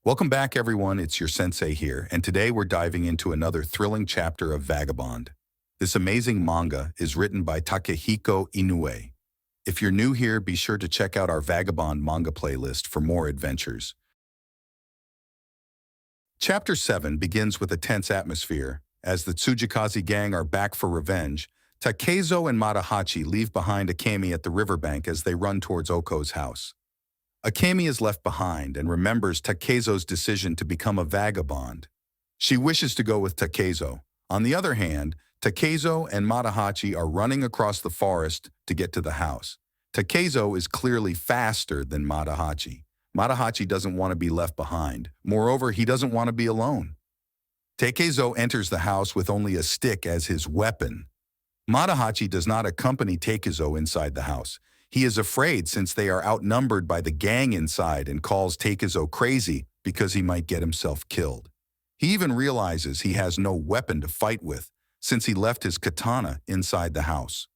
Welcome back, everyone. It's your sensei here, and today we're diving into another thrilling chapter of Vagabond. This amazing manga is written by Takehiko Inoue. If you're new here, be sure to check out our Vagabond manga playlist for more adventures. Chapter 7 begins with a tense atmosphere. As the Tsujikaze gang are back for revenge, Takezo and Matahachi leave behind Akemi at the riverbank as they run towards Oko's house. Akemi is left behind and remembers Takezo's decision to become a vagabond. She wishes to go with Takezo. On the other hand, Takezo and Matahachi are running across the forest to get to the house. Takezo is clearly faster than Matahachi. Matahachi doesn't want to be left behind. Moreover, he doesn't want to be alone. Takezo enters the house with only a stick as his weapon. Matahachi does not accompany Takezo inside the house. He is afraid since they are outnumbered by the gang inside and calls Takezo crazy because he might get himself killed. He even realizes he has no weapon to fight with since he left his katana inside the house.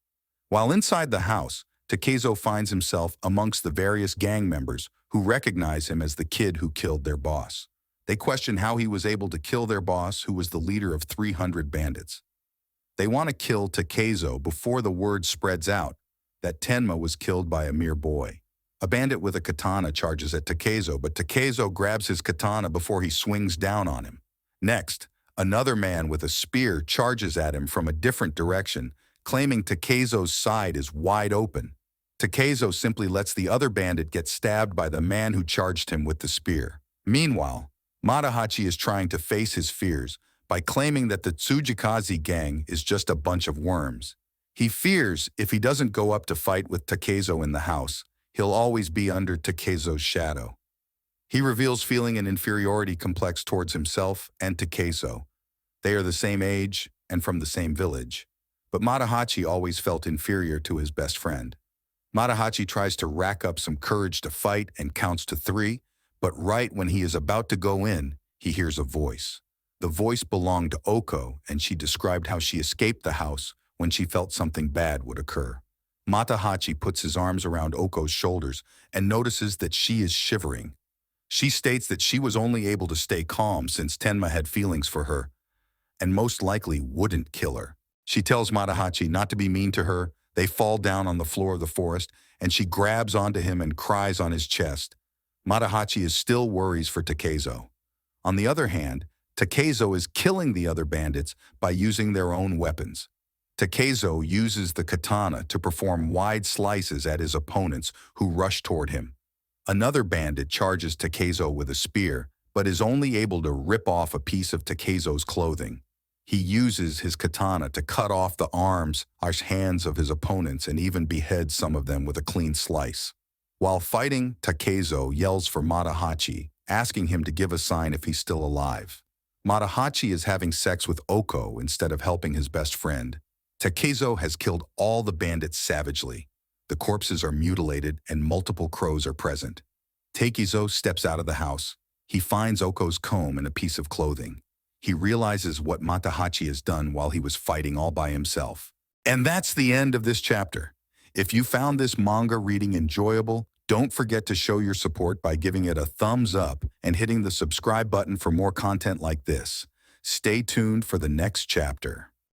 While inside the house, Takezo finds himself amongst the various gang members who recognize him as the kid who killed their boss. They question how he was able to kill their boss, who was the leader of 300 bandits. They want to kill Takezo before the word spreads out that Tenma was killed by a mere boy. A bandit with a katana charges at Takezo, but Takezo grabs his katana before he swings down on him. Next, another man with a spear charges at him from a different direction, claiming Takezo's side is wide open. Takezo simply lets the other bandit get stabbed by the man who charged him with the spear. Meanwhile, Matahachi is trying to face his fears by claiming that the Tsujikaze gang is just a bunch of worms. He fears if he doesn't go up to fight with Takezo in the house, he'll always be under Takezo's shadow. He reveals feeling an inferiority complex towards himself and Takezo. They are the same age and from the same village, but Matahachi always felt inferior to his best friend. Matahachi tries to rack up some courage to fight and counts to 3, but right when he is about to go in, he hears a voice. The voice belonged to Oko, and she described how she escaped the house when she felt something bad would occur. Matahachi puts his arms around Oko's shoulders and notices that she is shivering. She states that she was only able to stay calm since Tenma had feelings for her, and most likely wouldn't kill her. She tells Matahachi not to be mean to her. They fall down on the floor of the forest, and she grabs onto him and cries on his chest. Matahachi is still worries for Takezo. On the other hand, Takezo is killing the other bandits by using their own weapons. Takezo uses the katana to perform wide slices at his opponents who rush toward him. Another bandit charges Takezo with a spear, but is only able to rip off a piece of Takezo's clothing. He uses his katana to cut off the arms or hands of his opponents and even beheads some of them with a clean slice. While fighting, Takezo yells for Matahachi, asking him to give a sign if he's still alive. Matahachi is having sex with Oko instead of helping his best friend. Takezo has killed all the bandits savagely. The corpses are mutilated and multiple crows are present. Takezo steps out of the house. He finds Oko's comb and a piece of clothing. He realizes what Matahachi has done while he was fighting all by himself. And that's the end of this chapter. If you found this manga reading enjoyable, don't forget to show your support by giving it a thumbs up and hitting the subscribe button for more content like this. Stay tuned for the next chapter.